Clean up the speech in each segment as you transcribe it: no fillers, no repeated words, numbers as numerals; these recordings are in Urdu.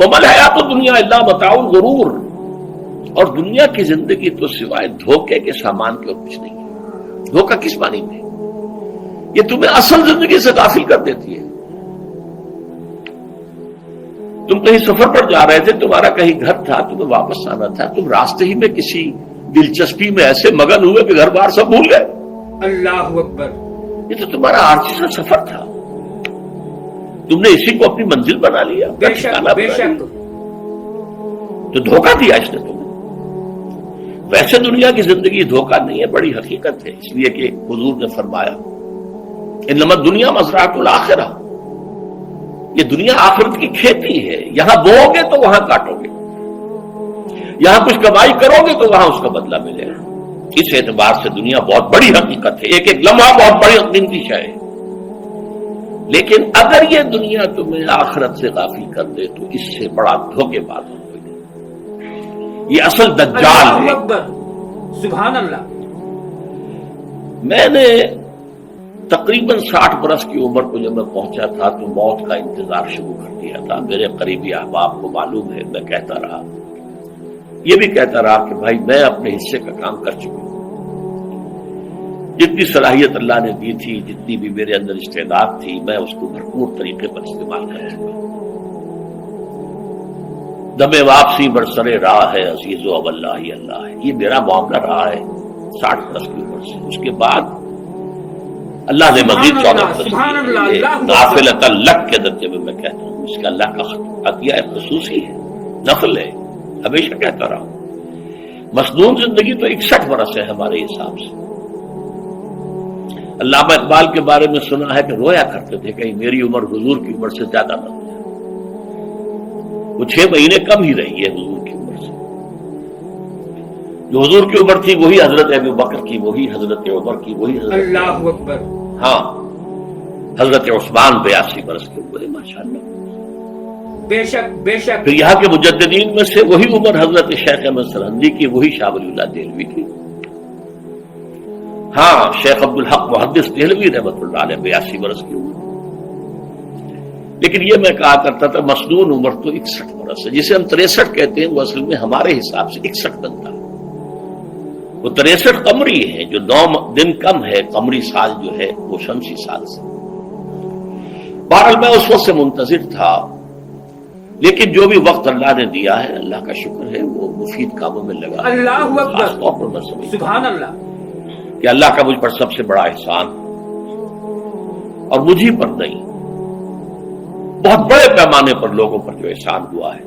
ومل حیات دنیا الا متاع الغرور، اور دنیا کی زندگی تو سوائے دھوکے کے سامان کے اور کچھ نہیں ہے۔ دھوکہ کس معنی میں؟ یہ تمہیں اصل زندگی سے غافل کر دیتی ہے۔ تم کہیں سفر پر جا رہے تھے، تمہارا کہیں گھر تھا، تمہیں واپس آنا تھا، تم راستے ہی میں کسی دلچسپی میں ایسے مگن ہوئے کہ گھر بار سب بھول گئے۔ اللہ اکبر، یہ تو تمہارا عارضی سا سفر تھا، تم نے اسی کو اپنی منزل بنا لیا، بے شک بے شک، تو دھوکہ دیا اس نے تمہیں۔ ویسے دنیا کی زندگی دھوکہ نہیں ہے، بڑی حقیقت ہے، اس لیے کہ حضور نے فرمایا انما الدنیا مزرعۃ الآخرہ، یہ دنیا آخرت کی کھیتی ہے، یہاں بو گے تو وہاں کاٹو گے، یہاں کچھ کمائی کرو گے تو وہاں اس کا بدلہ ملے گا۔ اس اعتبار سے دنیا بہت بڑی حقیقت ہے، ایک ایک لمحہ بہت بڑی قیمتی شے ہے، لیکن اگر یہ دنیا تمہیں آخرت سے غافل کر دے تو اس سے بڑا دھوکے باز ہو گے۔ یہ اصل دجال اللہ ہے۔ اکبر، سبحان اللہ۔ میں نے تقریباً 60 برس کی عمر کو جب میں پہنچا تھا تو موت کا انتظار شروع کر دیا تھا۔ میرے قریبی احباب کو معلوم ہے، میں کہتا رہا، یہ بھی کہتا رہا کہ بھائی میں اپنے حصے کا کام کر چکا ہوں، جتنی صلاحیت اللہ نے دی تھی، جتنی بھی میرے اندر استعداد تھی، میں اس کو بھرپور طریقے پر استعمال کر چکا ہوں۔ دم واپسی برسرے راہ ہے عزیز و اب اللہ ہی اللہ ہے، یہ میرا معاملہ رہا ہے 60 برس کی عمر سے۔ اس کے بعد اللہ نے مزید 14 برس نافلۃ لک کے درجے میں کہتا ہوں، اس کا اللہ کا عطیہ خصوصی ہے، نفل ہے، ہمیشہ کہتا رہا ہوں۔ مصنون زندگی تو 61 برس ہے ہمارے حساب سے۔ علامہ اقبال کے بارے میں سنا ہے کہ رویا کرتے تھے کہیں میری عمر حضور کی عمر سے زیادہ نہ ہو جائے۔ وہ 6 مہینے کم ہی رہی ہے حضور کی عمر سے۔ جو حضور کی عمر تھی وہی حضرت ابو بکر کی، وہی حضرت عمر کی، وہی حضرت اللہ اکبر، ہاں حضرت عثمان 82 برس کے ہوئے ماشاءاللہ۔ بے شک بے شک۔ پھر یہاں کے مجددین میں سے وہی عمر حضرت شیخ احمد سرہندی کی، وہی شاہ ولی اللہ دہلوی کی، ہاں شیخ عبدالحق محدث دہلوی رحمۃ اللہ علیہ 82 برس کی عمر۔ لیکن یہ میں کہا کرتا تھا مصنون عمر تو 61 برس ہے، جسے ہم 63 کہتے ہیں، وہ اصل میں ہمارے حساب سے 61 بنتا ہے۔ وہ 63 قمری ہے، جو 9 دن کم ہے، قمری سال جو ہے وہ شمسی سال سے۔ بہرحال میں اس وقت سے منتظر تھا، لیکن جو بھی وقت اللہ نے دیا ہے، اللہ کا شکر ہے، وہ مفید کاموں میں لگا۔ اللہ اکبر، خاص طور پر میں سمجھتا سبحان اللہ کہ اللہ کا مجھ پر سب سے بڑا احسان، اور مجھے پر نہیں، بہت بڑے پیمانے پر لوگوں پر جو احسان ہوا ہے،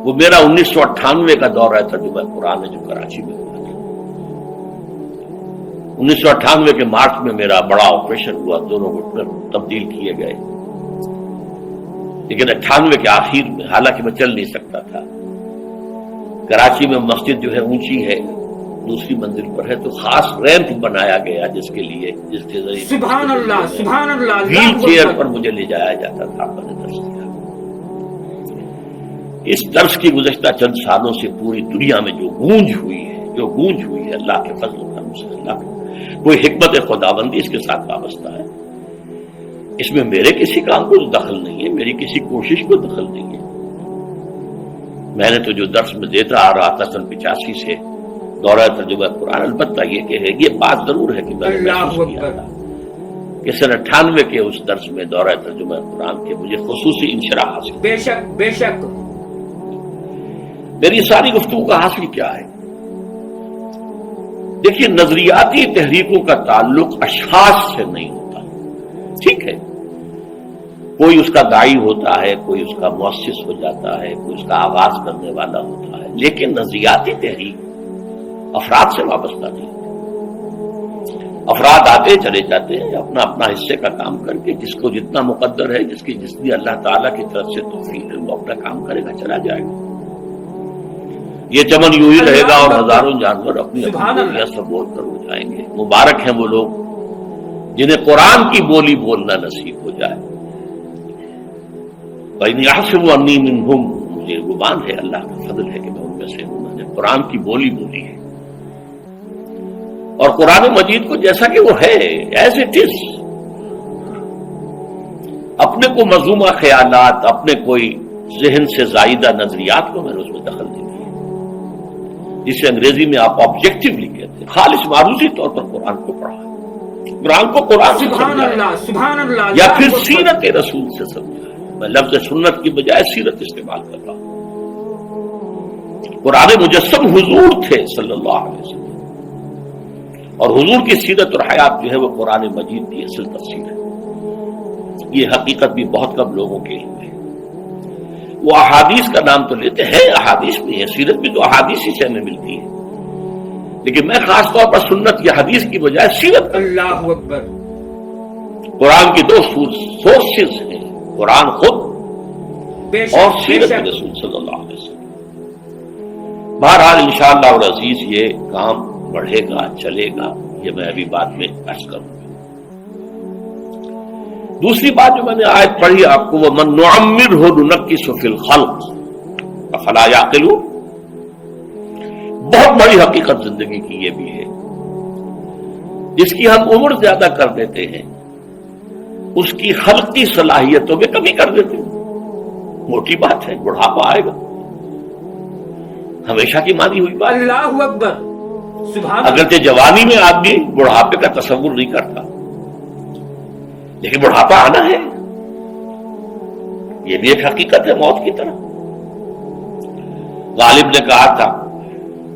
وہ میرا 1998 کا دورہ ترجمہ قرآن ہے جو کراچی میں ہوا تھا۔ 1998 کے مارچ میں میرا بڑا آپریشن ہوا، دونوں گھٹنے تبدیل کیے گئے، لیکن 98 کے آخر میں، حالانکہ میں چل نہیں سکتا تھا، کراچی میں مسجد جو ہے اونچی ہے، دوسری منزل پر ہے، تو خاص ریمپ بنایا گیا جس کے لیے، جس کے ذریعے سبحان اللہ سبحان اللہ، ویل چیئر پر مجھے لے جایا جاتا تھا۔ میں نے درس دیا، اس درس کی گزشتہ چند سالوں سے پوری دنیا میں جو گونج ہوئی ہے، اللہ کے فضل و کرم سے، اللہ کا کوئی حکمت خداوندی اس کے ساتھ وابستہ ہے۔ اس میں میرے کسی کام کو دخل نہیں ہے، میری کسی کوشش کو دخل نہیں ہے۔ میں نے تو جو درس میں دیتا آ رہا تھا سن 85 سے دورہ ترجمہ قرآن، البتہ یہ بات ضرور ہے کہ میں نے محسوس کیا تھا کہ سن 98 کے اس درس میں دورہ ترجمہ قرآن کے مجھے خصوصی انشراح حاصل۔ بے شک بے شک۔ میری ساری گفتگو کا حاصل کیا ہے؟ دیکھیے، نظریاتی تحریکوں کا تعلق اشخاص سے نہیں ہوتا، ٹھیک ہے، کوئی اس کا داعی ہوتا ہے، کوئی اس کا مؤسس ہو جاتا ہے، کوئی اس کا آغاز کرنے والا ہوتا ہے، لیکن نظریاتی تحریک افراد سے وابستہ نہیں۔ افراد آتے چلے جاتے ہیں اپنا اپنا حصے کا کام کر کے، جس کو جتنا مقدر ہے، جتنی اللہ تعالیٰ کی طرف سے توفیق ہے، وہ اپنا کام کرے گا، چلا جائے گا۔ یہ چمن یوں ہی رہے گا اور ہزاروں جانور اپنی بولیاں سب بول کر ہو جائیں گے۔ مبارک ہیں وہ لوگ جنہیں قرآن کی بولی بولنا نصیب ہو جائے۔ وَإِنْ يَحْسِبُ أَنِّي مِنْهُمْ، مجھے گمان ہے، اللہ کا فضل ہے کہ میں ان میں سے ہوں، میں نے قرآن کی بولی بولی ہے، اور قرآن مجید کو جیسا کہ وہ ہے، ایز اٹ از، اپنے کو مذمومہ خیالات، اپنے کوئی ذہن سے زائدہ نظریات کو میں نے اس میں دخل نہیں دیا، جسے انگریزی میں آپ آبجیکٹیولی کہتے ہیں، خالص معروضی طور پر قرآن کو پڑھا، قرآن کو قرآن سے سمجھا، سبحان اللہ، یا پھر سیرت رسول سے سمجھا۔ میں لفظ سنت کی بجائے سیرت استعمال کر رہا ہوں۔ قرآن مجسم حضور تھے صلی اللہ علیہ وسلم، اور حضور کی سیرت اور حیات جو ہے وہ قرآن مجید کی اصل تفسیر ہے۔ یہ حقیقت بھی بہت کم لوگوں کے علم ہے۔ وہ احادیث کا نام تو لیتے ہیں، احادیث بھی ہے، سیرت بھی تو احادیث ہی سے ہمیں ملتی ہے، لیکن میں خاص طور پر سنت یا حدیث کی بجائے سیرت۔ اللہ اکبر۔ قرآن کی دو سورسز ہیں، قرآن خود اور سیرت رسول صلی اللہ علیہ وسلم۔ بہرحال انشاءاللہ العزیز یہ کام بڑھے گا، چلے گا، یہ میں ابھی بعد میں عرض کروں گا۔ دوسری بات جو میں نے آیت پڑھی آپ کو، وَمَن نُعَمِّرْهُ نُنَكِّسُ فِي الْخَلْقِ أَفَلَا يَعْقِلُونَ، بہت بڑی حقیقت زندگی کی یہ بھی ہے، جس کی ہم عمر زیادہ کر دیتے ہیں اس کی خلقی صلاحیتوں میں کمی کر دیتے ہیں۔ موٹی بات ہے، بڑھاپا آئے گا، ہمیشہ کی مانی ہوئی بات۔ اللہ اکبر، سبحان اللہ۔ اگرچہ جوانی میں آدمی بڑھاپے کا تصور نہیں کرتا، لیکن بڑھاپا آنا ہے، یہ بھی ایک حقیقت ہے موت کی طرح۔ غالب نے کہا تھا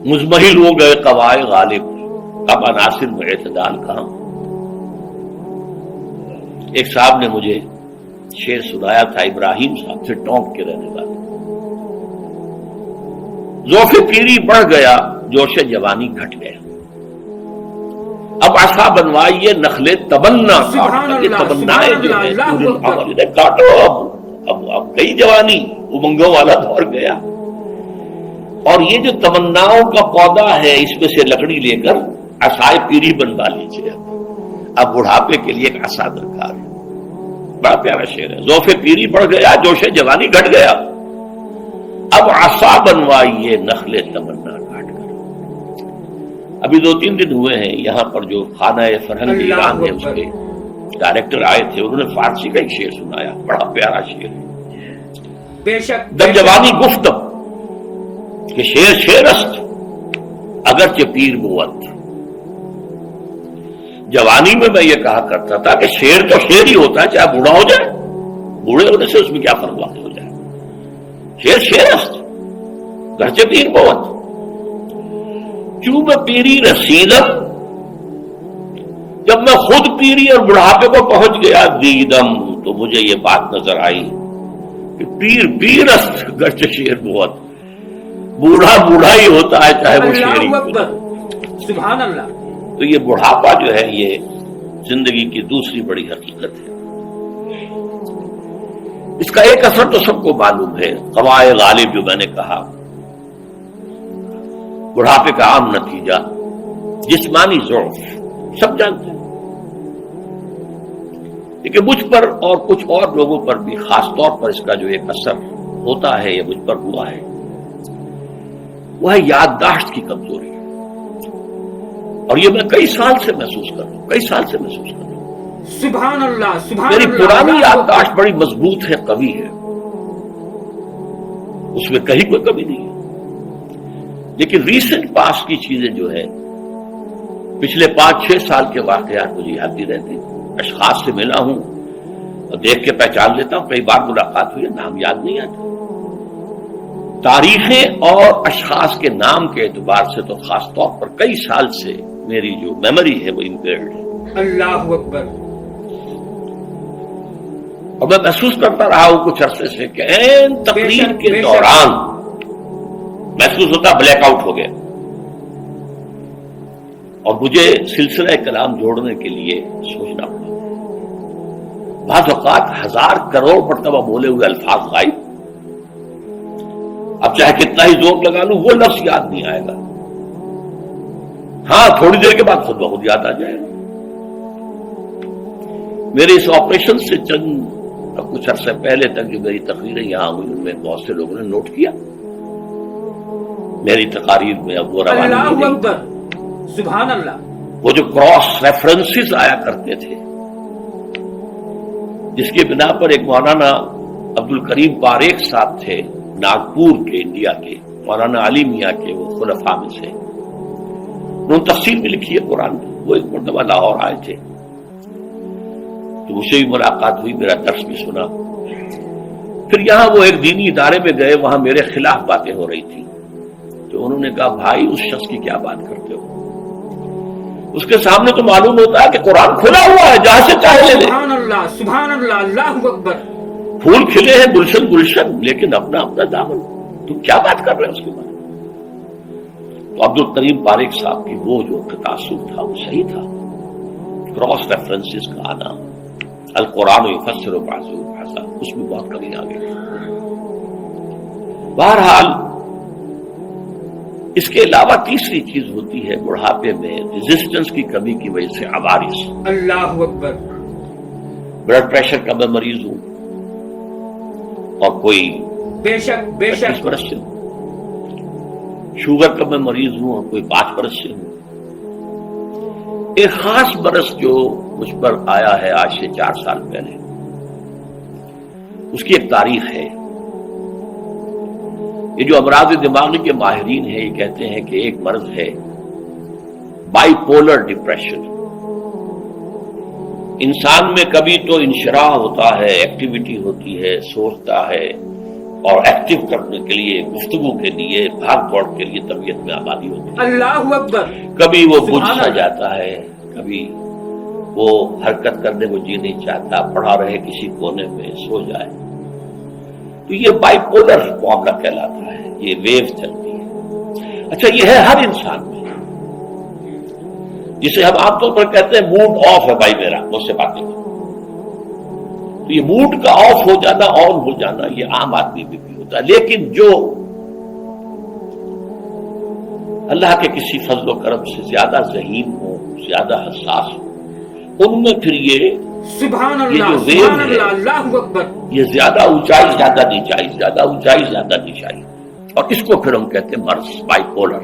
مزمحل ہو گئے قوائے غالب، اب عناصر میں اعتدال کہاں۔ ایک صاحب نے مجھے شعر سنایا تھا، ابراہیم صاحب سے، ٹونک کے رہنے والے، ذوق پیری بڑھ گیا، جوش جوانی گھٹ گیا، اب عصا بنوائیے نخلے تمنا، تمنائے جو ہے کاٹو، اب گئی جوانی، امنگوں والا دور گیا، اور یہ جو تمناؤں کا پودا ہے اس میں سے لکڑی لے کر عصائے پیری بنوا لیجیے، اب بڑھاپے کے لیے ایک عصا درکار ہے۔ بڑا پیارا شعر ہے، ذوق پیری بڑھ گیا، جوش جوانی گھٹ گیا، اب عصا بنوائیے نخلے تمنا کاٹ کر۔ ابھی 2-3 دن ہوئے ہیں یہاں پر جو خانہ فرہنگ ایران ہے، اس کے ڈائریکٹر آئے تھے، انہوں نے فارسی کا ایک شعر سنایا، بڑا پیارا شعر ہے، بے شک در جوانی گفتم کہ شعر شعرست اگرچہ پیر بود۔ جوانی میں میں یہ کہا کرتا تھا کہ شعر تو شعر ہی ہوتا ہے، چاہے بوڑھا ہو جائے، بوڑھے ہونے سے اس میں کیا فرق واقع ہو جائے، شعر شعرست اگرچہ پیر بود۔ کیوں میں پیری رسیدم، جب میں خود پیری اور بڑھاپے کو پہنچ گیا، دیدم، تو مجھے یہ بات نظر آئی کہ پیر پیرست اگرچہ شعر بود، بوڑھا بوڑھا ہی ہوتا ہے چاہے وہ شعر ہی ہوتا۔ سبحان اللہ۔ تو یہ بڑھاپا جو ہے یہ زندگی کی دوسری بڑی حقیقت ہے۔ اس کا ایک اثر تو سب کو معلوم ہے، قوائے غالب جو میں نے کہا، بڑھاپے کا عام نتیجہ جسمانی ضعف، سب جانتے ہیں، لیکن مجھ پر اور کچھ اور لوگوں پر بھی خاص طور پر اس کا جو ایک اثر ہوتا ہے، یہ مجھ پر ہوا ہے، وہ ہے یادداشت کی کمزوری، اور یہ میں کئی سال سے محسوس کر رہا ہوں، سبحان اللہ، سبحان میری اللہ۔ پرانی یادداشت بڑی مضبوط ہے، قوی ہے، اس میں کہیں کوئی کمی نہیں ہے، لیکن ریسنٹ پاس کی چیزیں جو ہے، پچھلے 5-6 سال کے واقعات مجھے یاد نہیں رہتے، اشخاص سے ملا ہوں اور دیکھ کے پہچان لیتا ہوں، کئی بار ملاقات ہوئی ہے، نام یاد نہیں آتا، تاریخیں اور اشخاص کے نام کے اعتبار سے تو خاص طور پر کئی سال سے میری جو میموری ہے وہ امپیئرڈ ہے۔ اللہ اکبر۔ اور میں محسوس کرتا رہا ہوں کچھ عرصے سے کہ این تقریر کے دوران محسوس ہوتا بلیک آؤٹ ہو گیا، اور مجھے سلسلہ کلام جوڑنے کے لیے سوچنا پڑا، بعض اوقات 1000 کروڑ مرتبہ بولے ہوئے الفاظ غائب، اب چاہے کتنا ہی زور لگا لوں وہ لفظ یاد نہیں آئے گا، ہاں تھوڑی دیر کے بعد خود بخود یاد آ جائے گا۔ میرے اس آپریشن سے کچھ عرصے پہلے تک جو میری تقریریں یہاں ہوئی، ان میں بہت سے لوگوں نے نوٹ کیا، میری تقاریر میں اب وہ روانی اللہ اکبر، سبحان اللہ۔ وہ جو کراس ریفرنسز آیا کرتے تھے، جس کی بنا پر ایک مولانا عبدالکریم پاریخ صاحب تھے ناگپور کے، انڈیا کے، مولانا علی میاں کے وہ خلفاء میں سے، انہوں نے تفسیر بھی لکھی ہے قرآن کی. وہ ایک مرتبہ لاہور آئے تھے تو مجھ سے بھی ملاقات ہوئی، میرا درس بھی سنا. پھر یہاں وہ ایک دینی ادارے میں گئے، وہاں میرے خلاف باتیں ہو رہی تھی تو انہوں نے کہا بھائی اس شخص کی کیا بات کرتے ہو، اس کے سامنے تو معلوم ہوتا ہے کہ قرآن کھلا ہوا ہے، جہاں سے چاہے لے لے. سبحان اللہ سبحان اللہ، اللہ اکبر. پھول کھلے ہیں گلشن گلشن، لیکن اپنا اپنا دامن، تم کیا بات کر رہے ہیں اس کے بارے میں؟ تو عبدالکریم پاریخ صاحب کی وہ جو تاثر تھا وہ صحیح تھا. کراس ریفرنسز کا آنا، القرآن یفسر بعضہ بعضا، اس میں بہت کمی آ گئی. بہرحال اس کے علاوہ تیسری چیز ہوتی ہے بڑھاپے میں ریزسٹنس کی کمی کی وجہ سے عوارض. اللہ اکبر. بلڈ پریشر کا میں مریض ہوں اور کوئی بے شک بے 25 شک. برس سے ہوں، شوگر کا میں مریض ہوں اور کوئی 5 برس سے ہوں. ایک خاص برس جو مجھ پر آیا ہے آج سے 4 سال پہلے، اس کی ایک تاریخ ہے. یہ جو امراض دماغی کے ماہرین ہیں یہ کہتے ہیں کہ ایک مرض ہے بائی پولر ڈپریشن. انسان میں کبھی تو انشراح ہوتا ہے، ایکٹیویٹی ہوتی ہے، سوچتا ہے اور ایکٹیو کرنے کے لیے، گفتگو کے لیے، بھاگ دوڑ کے لیے طبیعت میں آبادی ہوتی ہے. اللہ اکبر. کبھی وہ بجھ سبحان سا اللہ. جاتا ہے، کبھی وہ حرکت کرنے کو جی نہیں چاہتا، پڑا رہے کسی کونے میں، سو جائے. تو یہ بائی پولر معاملہ کہلاتا ہے، یہ ویو چلتی ہے. اچھا یہ ہے ہر انسان میں، جسے ہم عام طور پر کہتے ہیں موڈ آف ہے بھائی میرا، مجھ سے باتیں کرو. تو یہ موڈ کا آف ہو جانا، آن ہو جانا، یہ عام آدمی میں بھی ہوتا ہے. لیکن جو اللہ کے کسی فضل و کرم سے زیادہ ذہین ہو، زیادہ حساس ہو، ان میں پھر یہ سبحان یہ اللہ جو ویو سبحان ہے، اللہ، اللہ اکبر. یہ زیادہ اونچائی زیادہ نیچائی، زیادہ اونچائی زیادہ نیچائی، اور اس کو پھر ہم کہتے ہیں مرض، بائی پولر.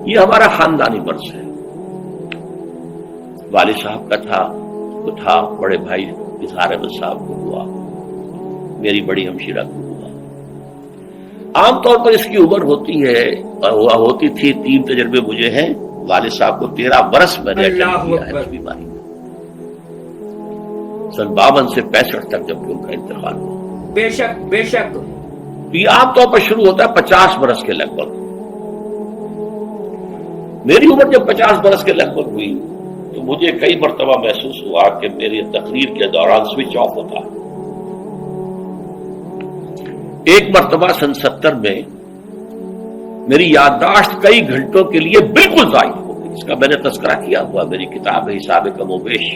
یہ ہمارا خاندانی مرض ہے. والد صاحب کا تھا، وہ تھا، بڑے بھائی اظہار احمد صاحب کو ہوا، میری بڑی ہمشیرہ کو ہوا. عام طور پر اس کی عمر ہوتی ہے اور ہوا ہوتی تھی، 3 تجربے مجھے ہیں. والد صاحب کو 13 برس میں نے اللہ اٹینڈ کیا ہے اکبر. اس بیماری میں، سن 52 سے 65 تک جب کہ ان کا انتقال ہوا. بے شک بے شک. یہ عام طور پر شروع ہوتا ہے 50 برس کے لگ بھگ. میری عمر جب 50 برس کے لگ بھگ ہوئی تو مجھے کئی مرتبہ محسوس ہوا کہ میری تقریر کے دوران سوئچ آف ہوتا. ایک مرتبہ سن 70 میں میری یادداشت کئی گھنٹوں کے لیے بالکل ضائع ہو گئی. اس کا میں نے تذکرہ کیا ہوا، میری کتاب ہے حساب کم و بیش.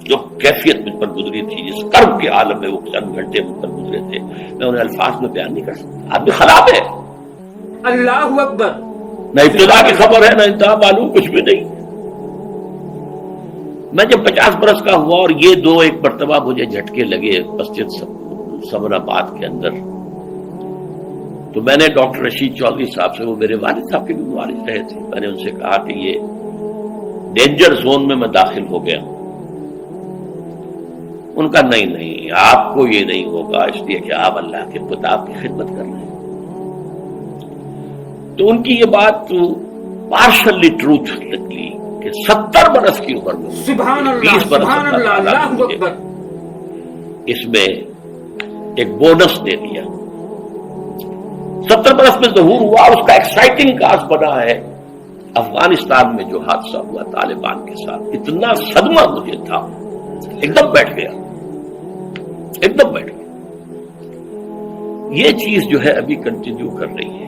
جو کیفیت مجھ پر گزری تھی، جس کرب کے عالم میں وہ چند گھنٹے مجھ پر گزرے تھے، میں انہیں الفاظ میں بیان نہیں کر سکتا. آدمی خراب ہے، اللہ اکبر. نہ ابتدا کی خبر ہے، نہ انتہا معلوم، کچھ بھی نہیں. میں جب 50 برس کا ہوا اور یہ 2 ایک مرتبہ مجھے جھٹکے لگے مسجد سمن آباد کے اندر، تو میں نے ڈاکٹر رشید چودھری صاحب سے، وہ میرے والد صاحب کے بھی والد رہے تھے، میں نے ان سے کہا کہ یہ ڈینجر زون میں داخل ہو گیا ہوں. ان کا نہیں، آپ کو یہ نہیں ہوگا، اس لیے کہ آپ اللہ کے کتاب کی خدمت کر رہے ہیں. تو ان کی یہ بات پارشلی ٹروتھ نکلی کہ 70 برس کی عمر میں، سبحان اللہ 20 برس سبحان اللہ، اللہ مجھے اکبر. اس میں ایک بونس دے دیا. 70 برس میں ظہور ہوا، اور اس کا ایکسائٹنگ کاز بنا ہے افغانستان میں جو حادثہ ہوا طالبان کے ساتھ. اتنا صدمہ مجھے تھا، ایک دم بیٹھ گیا. یہ چیز جو ہے ابھی کنٹینیو کر رہی ہے.